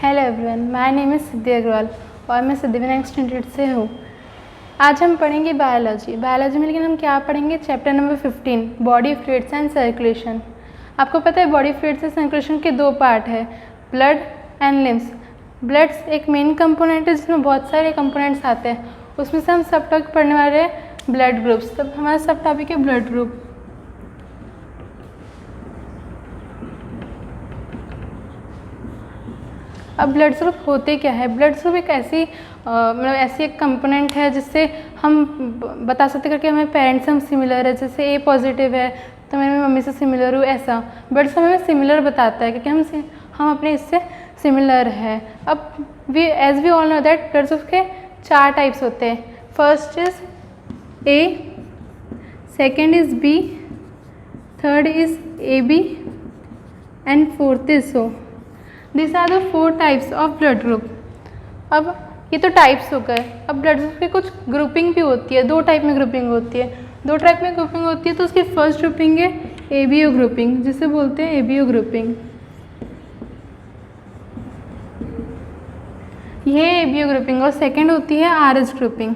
Hello everyone, my name is Siddhi Agrawal और मैं Siddhivinayak standard से हूँ। आज हम पढ़ेंगे बायोलॉजी में, लेकिन हम क्या पढ़ेंगे? Chapter number 15, body fluids and circulation. आपको पता है बॉडी फ्लूइड्स एंड सर्कुलेशन के दो पार्ट है, ब्लड एंड लिम्स। ब्लड एक मेन कंपोनेंट है जिसमें बहुत सारे कंपोनेंट्स आते हैं, उसमें से हम सब टॉपिक पढ़ने वाले हैं ब्लड ग्रुप्स। तब हमारा सब टॉपिक है ब्लड ग्रुप। अब ब्लड ग्रुप होते क्या है? ब्लड ग्रुप एक ऐसी ऐसी एक कंपोनेंट है जिससे हम बता सकते करके हमें पेरेंट्स से हम सिमिलर है। जैसे ए पॉजिटिव है तो मैं मेरी मम्मी से सिमिलर हूँ, ऐसा ब्लड ग्रुप हमें सिमिलर बताता है क्योंकि हम अपने इससे सिमिलर है। अब as we all know that blood group के 4 टाइप्स होते हैं। First is A, second is B, third is A B and fourth is O. These are the 4 types of blood group। अब ये तो टाइप्स हो गए। अब ब्लड ग्रुप की कुछ ग्रुपिंग भी होती है, 2 टाइप में ग्रुपिंग होती है। 2 टाइप में ग्रुपिंग होती है तो उसकी फर्स्ट ग्रुपिंग है ABO ग्रुपिंग, जिसे बोलते हैं ABO ग्रुपिंग। ये ABO ग्रुपिंग। और सेकंड होती है RH ग्रुपिंग।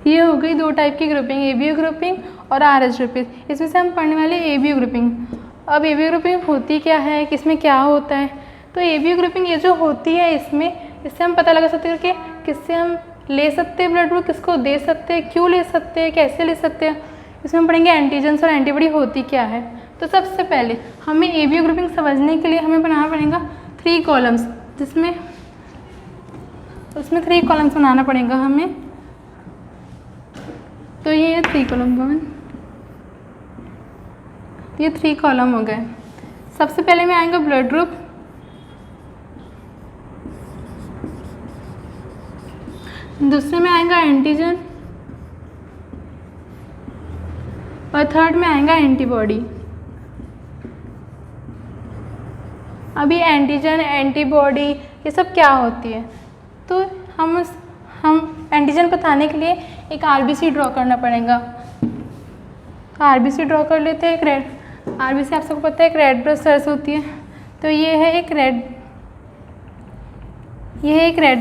ये हो गई 2 टाइप की ग्रुपिंग, ABO ग्रुपिंग और RH ग्रुपिंग। इसमें से हम पढ़ने वाले ABO ग्रुपिंग। अब ABO ग्रुपिंग होती क्या है, किसमें क्या होता है? तो ABO ग्रुपिंग ये जो होती है इससे हम पता लगा सकते हैं कि किससे हम ले सकते हैं ब्लड ग्रुप, किसको दे सकते हैं, क्यों ले सकते हैं, कैसे ले सकते हैं। इसमें हम पढ़ेंगे एंटीजन्स और एंटीबॉडी होती क्या है। तो सबसे पहले हमें ABO ग्रुपिंग समझने के लिए हमें बनाना पड़ेगा 3 कॉलम्स, जिसमें उसमें 3 कॉलम्स बनाना पड़ेगा हमें। तो ये 3 कॉलम, ये 3 कॉलम हो गए। सबसे पहले में आएगा ब्लड ग्रुप, दूसरे में आएगा एंटीजन और थर्ड में आएगा एंटीबॉडी। अभी एंटीजन एंटीबॉडी ये सब क्या होती है? तो हम एंटीजन बताने के लिए एक RBC ड्रॉ करना पड़ेगा। तो RBC ड्रॉ कर लेते हैं। एक रेड RBC आप सबको पता है एक रेड ब्लड सेल्स होती है। तो ये है एक रेड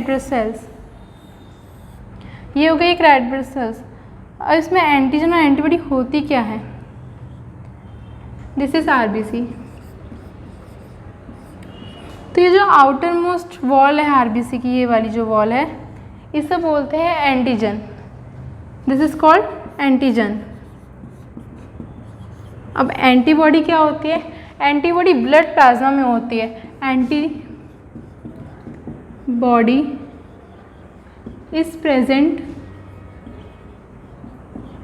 ब्लड सेल्स, ये हो गई एक रेड ब्लड सेल्स। और इसमें एंटीजन और एंटीबॉडी होती क्या है? This is RBC। तो ये जो आउटर मोस्ट वॉल है RBC की, ये वाली जो वॉल है, इसे बोलते हैं antigen. This is called antigen. अब एंटीबॉडी क्या होती है? एंटीबॉडी ब्लड प्लाज्मा में होती है। Antibody is present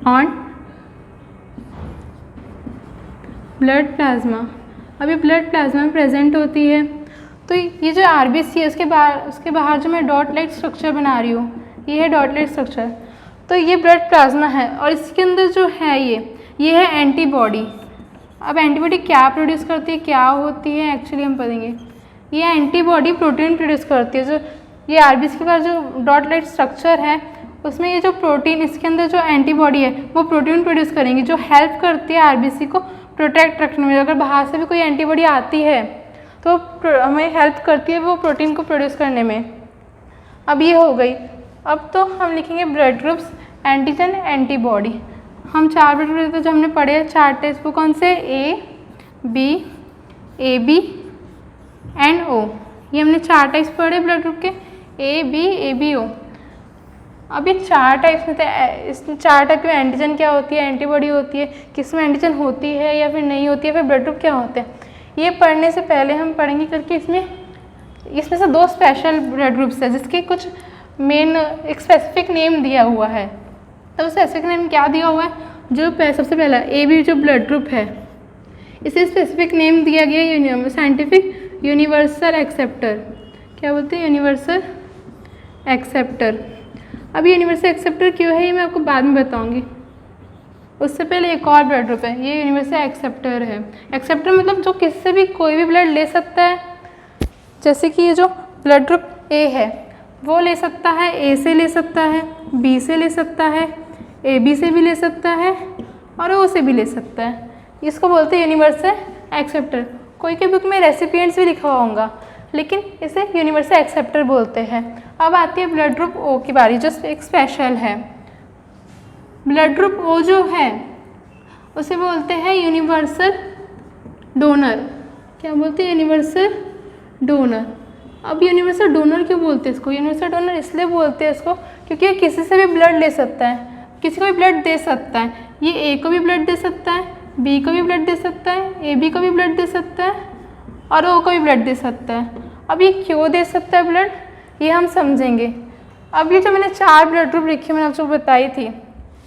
on blood plasma. अभी ब्लड प्लाज्मा में प्रेजेंट होती है। तो ये जो RBC है उसके बाहर जो मैं डॉट लाइट स्ट्रक्चर बना रही हूँ, ये है डॉट लाइट स्ट्रक्चर। तो ये ब्लड प्लाज्मा है और इसके अंदर जो है ये है एंटीबॉडी। अब एंटीबॉडी क्या प्रोड्यूस करती है, क्या होती है एक्चुअली हम पढ़ेंगे। ये एंटीबॉडी प्रोटीन प्रोड्यूस करती है। जो ये RBC के पास जो डॉट लाइट स्ट्रक्चर है उसमें ये जो प्रोटीन, इसके अंदर जो एंटीबॉडी है वो प्रोटीन प्रोड्यूस करेंगी, जो हेल्प करती है RBC को प्रोटेक्ट रखने में। अगर बाहर से भी कोई एंटीबॉडी आती है तो हमें हेल्प करती है वो प्रोटीन को प्रोड्यूस करने में। अब ये हो गई। अब तो हम लिखेंगे ब्लड ग्रुप्स, एंटीजन, एंटीबॉडी। हम 4 ब्लड ग्रुप जो हमने पढ़े हैं 4 टेस्ट, वो कौन से? A, B, AB and O। ये हमने 4 टाइप्स पढ़े ब्लड ग्रुप के, A, B, AB, O। अब ये 4 टाइप्स में थे। इस 4 टाइप में एंटीजन क्या होती है, एंटीबॉडी होती है, किस में एंटीजन होती है या फिर नहीं होती है, फिर ब्लड ग्रुप क्या होते हैं। ये पढ़ने से पहले हम पढ़ेंगे करके इसमें से 2 स्पेशल ब्लड ग्रुप्स है जिसके कुछ मेन एक स्पेसिफिक नेम दिया हुआ है। तो स्पेसिफिक नेम क्या दिया हुआ है? जो सबसे पहला AB जो ब्लड ग्रुप है, इसे स्पेसिफिक नेम दिया गया साइंटिफिक यूनिवर्सल एक्सेप्टर। क्या बोलते हैं? Universal acceptor. अब यूनिवर्सल एक्सेप्टर क्यों है ये मैं आपको बाद में बताऊंगी। उससे पहले एक और ब्लड ग्रुप है, ये यूनिवर्सल एक्सेप्टर है। एक्सेप्टर मतलब जो किससे भी कोई भी ब्लड ले सकता है। जैसे कि ये जो ब्लड ग्रुप A है वो ले सकता है, A से ले सकता है, B से ले सकता है, AB से भी ले सकता है और O से भी ले सकता है। इसको बोलते हैं यूनिवर्सल एक्सेप्टर। कोई के बुक में रेसिपिएंट्स भी लिखा होगा, लेकिन इसे यूनिवर्सल एक्सेप्टर बोलते हैं। अब आती है ब्लड ग्रुप ओ की बारी, जो एक स्पेशल है। ब्लड ग्रुप ओ जो है उसे बोलते हैं यूनिवर्सल डोनर। क्या बोलते हैं? Universal donor. अब यूनिवर्सल डोनर क्यों बोलते हैं इसको? यूनिवर्सल डोनर इसलिए बोलते हैं इसको क्योंकि ये किसी से भी ब्लड ले सकता है, किसी को भी ब्लड दे सकता है। ये ए को भी ब्लड दे सकता है, बी को भी ब्लड दे सकता है, ए बी को भी ब्लड दे सकता है और ओ को भी ब्लड दे सकता है। अब ये क्यों दे सकता है ब्लड, ये हम समझेंगे। अब ये जो मैंने 4 ब्लड ग्रुप लिखे मैंने आपको बताई थी,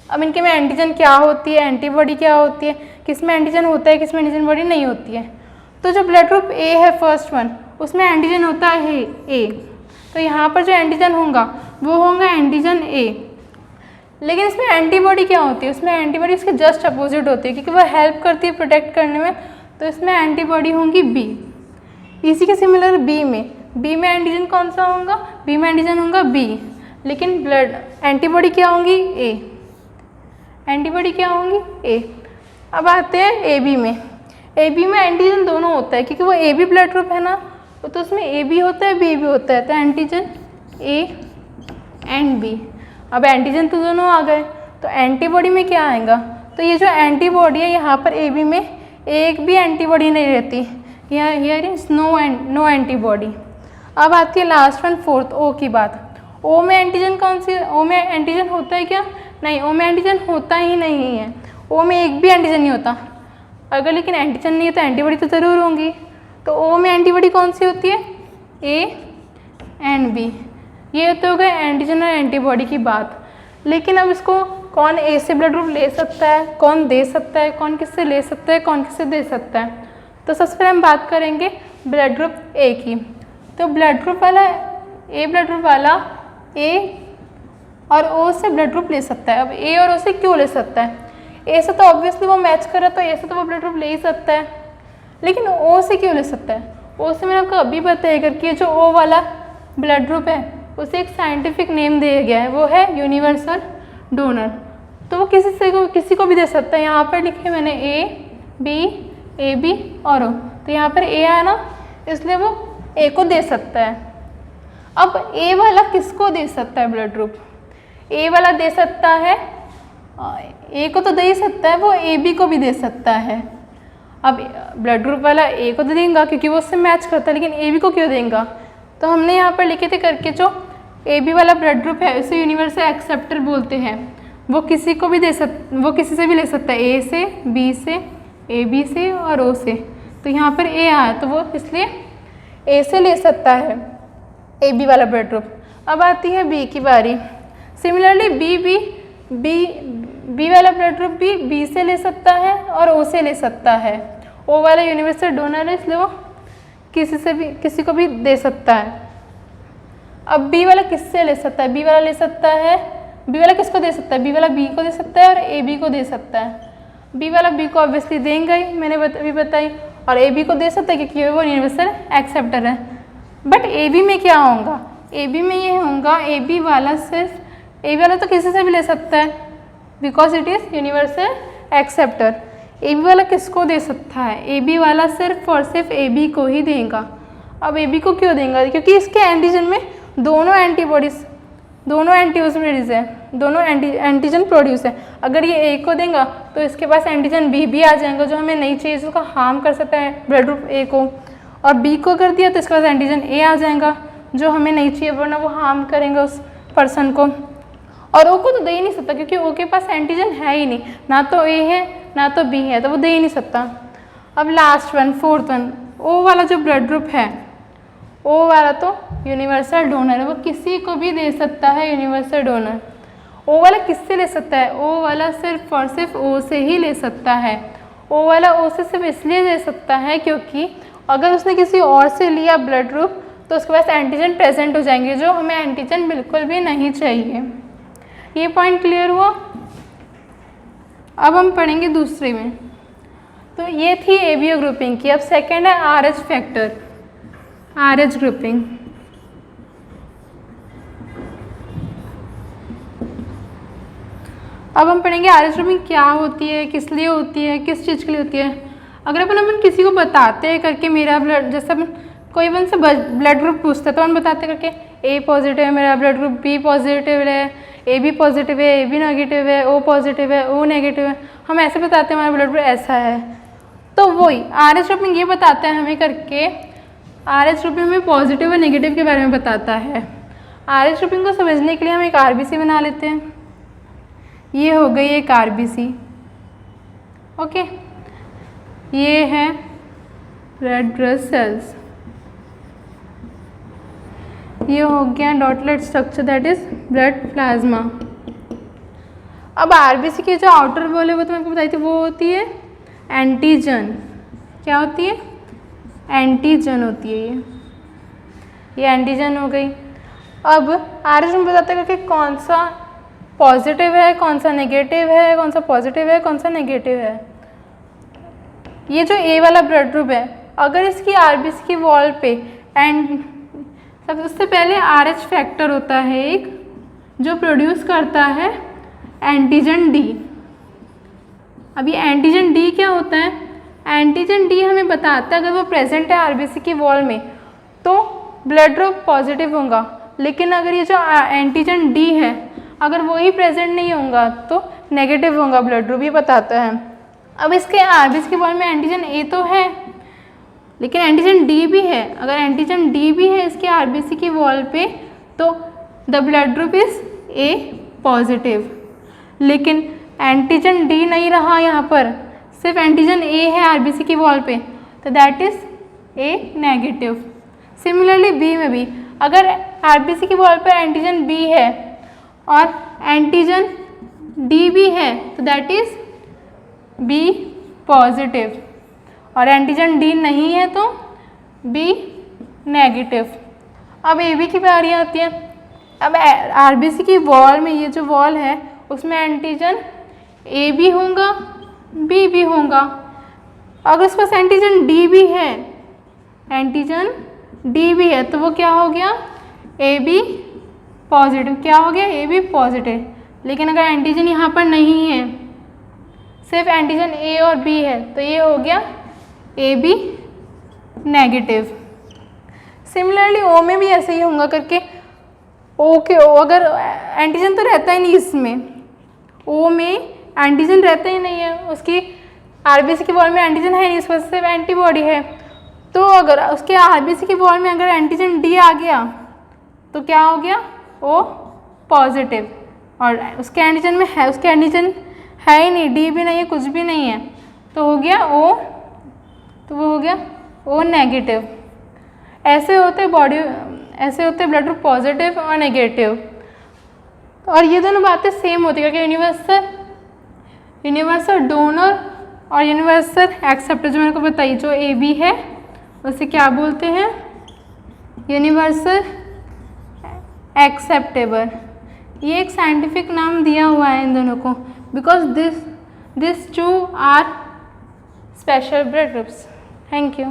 अब इनके में एंटीजन क्या होती है, एंटीबॉडी क्या होती है, किस में एंटीजन होता है, किस में एंटीजन बॉडी नहीं होती है। तो जो ब्लड ग्रुप ए है फर्स्ट वन, उसमें एंटीजन होता है ए, तो यहाँ पर जो एंटीजन होगा वो होगा एंटीजन ए। लेकिन इसमें एंटीबॉडी क्या होती है? उसमें एंटीबॉडी इसके जस्ट अपोजिट होती है, क्योंकि वो हेल्प करती है प्रोटेक्ट करने में। तो इसमें एंटीबॉडी होंगी बी। इसी के सिमिलर बी में एंटीजन कौन सा होगा? बी में एंटीजन होगा बी, लेकिन ब्लड एंटीबॉडी क्या होंगी? ए। एंटीबॉडी क्या होंगी? ए। अब आते हैं ए बी में। ए बी में एंटीजन दोनों होता है, क्योंकि वो ए बी ब्लड ग्रुप है ना, तो उसमें ए बी होता है बी भी होता है, तो एंटीजन ए एंड बी। अब एंटीजन तो दोनों आ गए, तो एंटीबॉडी में क्या आएगा? तो ये जो एंटीबॉडी है यहाँ पर ए बी में एक भी एंटीबॉडी नहीं रहती, हियर इज नो एंटीबॉडी। अब आती है लास्ट वन फोर्थ ओ की बात। ओ में एंटीजन कौन सी? ओ में एंटीजन होता है क्या? नहीं, ओ में एंटीजन होता ही नहीं है। ओ में एक भी एंटीजन नहीं होता। अगर लेकिन एंटीजन नहीं है तो एंटीबॉडी तो ज़रूर होंगी। तो ओ में एंटीबॉडी कौन सी होती है? A and B. ये तो हो गए एंटीजन और एंटीबॉडी की बात। लेकिन अब इसको कौन ए से ब्लड ग्रुप ले सकता है, कौन दे सकता है, कौन किससे ले सकता है, कौन किससे दे सकता है? तो सबसे पहले हम बात करेंगे ब्लड ग्रुप ए की। तो ब्लड ग्रुप वाला ए ब्लड ग्रुप वाला ए और ओ से ब्लड ग्रुप ले सकता है। अब ए और ओ से क्यों ले सकता है? ए से तो ऑब्वियसली वो मैच कर रहा है, तो ए से तो वो ब्लड ग्रुप ले ही सकता है, लेकिन ओ से क्यों ले सकता है? ओ से मैंने आपको अभी बताया करके जो ओ वाला ब्लड ग्रुप है उसे एक साइंटिफिक नेम दिया गया है, वो है यूनिवर्सल डोनर। तो वो किसी को भी दे सकता है। यहाँ पर लिखे मैंने ए बी और ओ, तो यहाँ पर ए आया ना, इसलिए वो ए को दे सकता है। अब ए वाला किसको दे सकता है ब्लड ग्रुप? ए वाला दे सकता है, ए को तो दे ही सकता है, वो ए बी को भी दे सकता है। अब ब्लड ग्रुप वाला ए को तो देगा क्योंकि वो उससे मैच करता है, लेकिन ए बी को क्यों देगा? तो हमने यहाँ पर लिखे थे करके जो ए बी वाला ब्लड ग्रुप है उसे यूनिवर्सल एक्सेप्टर बोलते हैं। वो किसी को भी वो किसी से भी ले सकता है, ए से, बी से, ए बी से और ओ से। तो यहाँ पर ए आया तो वो इसलिए ए से ले सकता है ए बी वाला ब्लड ग्रुप। अब आती है बी की बारी। सिमिलरली बी वाला ब्लड ग्रुप भी बी से ले सकता है और ओ से ले सकता है। ओ वाला यूनिवर्सल डोनर है, इसलिए वो किसी को भी दे सकता है। अब बी वाला किससे ले सकता है? बी वाला ले सकता है, बी वाला किसको दे सकता है? बी वाला बी को दे सकता है और ए बी को दे सकता है। बी वाला बी को ऑब्वियसली देंगे ही, मैंने अभी बताई, और ए बी को दे सकता है क्योंकि वो यूनिवर्सल एक्सेप्टर है। बट ए बी में क्या होगा? ए बी में ये होगा ए बी वाला तो किसी से भी ले सकता है because it is universal acceptor. A B वाला किसको दे सकता है? ए बी वाला सिर्फ और सिर्फ ए बी को ही देगा। अब ए बी को क्यों देगा? क्योंकि इसके एंटीजन में दोनों एंटीबॉडीज है, दोनों एंटीजन प्रोड्यूस है। अगर ये ए को देगा तो इसके पास एंटीजन बी भी आ जाएगा जो हमें नहीं चाहिए, जिसको हार्म कर सकता है ब्लड ग्रुप ए को। और बी को कर दिया तो इसके पास एंटीजन ए आ जाएगा जो हमें नहीं चाहिए, वरना वो हार्म करेंगे उस पर्सन को। और ओ को तो दे ही नहीं सकता क्योंकि ओ के पास एंटीजन है ही नहीं, ना तो ए है ना तो बी है, तो वो दे ही नहीं सकता। अब लास्ट वन फोर्थ वन, ओ वाला जो ब्लड ग्रुप है, ओ वाला तो यूनिवर्सल डोनर है, वो किसी को भी दे सकता है यूनिवर्सल डोनर। ओ वाला किससे ले सकता है? ओ वाला सिर्फ और सिर्फ ओ से ही ले सकता है। ओ वाला ओ से सिर्फ इसलिए ले सकता है क्योंकि अगर उसने किसी और से लिया ब्लड ग्रुप तो उसके पास एंटीजन प्रेजेंट हो जाएंगे जो हमें एंटीजन बिल्कुल भी नहीं चाहिए। ये पॉइंट क्लियर हुआ? अब हम पढ़ेंगे दूसरे में। तो ये थी एबीओ ग्रुपिंग की। अब सेकेंड है आरएच फैक्टर, आरएच ग्रुपिंग। अब हम पढ़ेंगे आर एच ग्रुपिंग क्या होती है, किस लिए होती है, किस चीज़ के लिए होती है। अगर अपन किसी को बताते हैं करके मेरा ब्लड, जैसे अपन कोई अपन से ब्लड ग्रुप पूछता है तो हम बताते करके ए पॉजिटिव है मेरा ब्लड ग्रुप, बी पॉजिटिव है, ए बी पॉजिटिव है, ए बी नेगेटिव है, ओ पॉजिटिव है, ओ नेगेटिव है, हम ऐसे बताते हैं हमारा ब्लड ग्रुप ऐसा है। तो वही आर एच ग्रुपिंग ये बताता है हमें करके, आर एच ग्रुपिंग हमें पॉजिटिव और नेगेटिव के बारे में बताता है। आर एच ग्रुपिंग को समझने के लिए हम एक आरबीसी बना लेते हैं। ये हो गई एक आरबीसी, ओके। ये है रेड ब्लड सेल्स, ये हो गया डॉटलेट structure that is blood plasma. अब आरबीसी की जो आउटर वॉल है वो तो मैंने आपको बताई थी, वो होती है एंटीजन। क्या होती है? एंटीजन होती है ये एंटीजन हो गई। अब आर एच में बताते हैं कि कौन सा पॉजिटिव है, कौन सा नेगेटिव है, कौन सा पॉजिटिव है, कौन सा नेगेटिव है। ये जो ए वाला ब्लड ग्रुप है, अगर इसकी आरबीसी की वॉल पे सबसे पहले आर एच फैक्टर होता है एक, जो प्रोड्यूस करता है एंटीजन डी। अब ये एंटीजन डी क्या होता है? एंटीजन डी हमें बताता है अगर वो प्रेजेंट है आरबीसी की वॉल में तो ब्लड ग्रुप पॉजिटिव होगा, लेकिन अगर ये जो एंटीजन डी है अगर वो ही प्रेजेंट नहीं होगा तो नेगेटिव होगा ब्लड ग्रुप, ये बताता है। अब इसके आरबीसी की वॉल में एंटीजन ए तो है लेकिन एंटीजन डी भी है। अगर एंटीजन डी भी है इसके आरबीसी की वॉल पे तो the blood group is a positive, लेकिन एंटीजन डी नहीं रहा यहाँ पर, सिर्फ एंटीजन ए है आरबीसी की वॉल पे तो that is A negative. Similarly B में भी अगर आरबीसी की वॉल पर एंटीजन बी है और एंटीजन डी भी है तो दैट इज बी पॉजिटिव, और एंटीजन डी नहीं है तो बी नेगेटिव। अब ए बी की बारी आती है। अब आरबीसी की वॉल में ये जो वॉल है उसमें एंटीजन ए भी होगा, बी भी होगा। अगर उसके पास एंटीजन डी भी है, एंटीजन डी भी है तो वो क्या हो गया? A B positive. क्या हो गया? A B positive. लेकिन अगर एंटीजन यहाँ पर नहीं है, सिर्फ एंटीजन ए और बी है तो ये हो गया A B negative. Similarly O में भी ऐसे ही होगा करके, ओ के ओ अगर एंटीजन तो रहता ही नहीं इसमें, ओ में एंटीजन रहता ही नहीं है, उसकी आरबीसी की वॉल में एंटीजन है नहीं, इस वजह से सिर्फ एंटीबॉडी है। तो अगर उसके आरबीसी की वॉल में अगर एंटीजन डी आ गया तो क्या हो गया? ओ पॉजिटिव, और उसके एंटीजन में है, उसके एंटीजन है ही नहीं, डी भी नहीं है, कुछ भी नहीं है तो हो गया ओ, तो वो हो गया ओ नेगेटिव। ऐसे होते बॉडी, ऐसे होते ब्लड ग्रुप पॉजिटिव और नेगेटिव। और ये दोनों बातें सेम होती है क्योंकि यूनिवर्सल डोनर और यूनिवर्सल एक्सेप्टर जो मैंने को बताई, जो ए बी है उसे क्या बोलते हैं? Universal acceptable. ये एक साइंटिफिक नाम दिया हुआ है इन दोनों को, because this two are special blood groups. Thank you.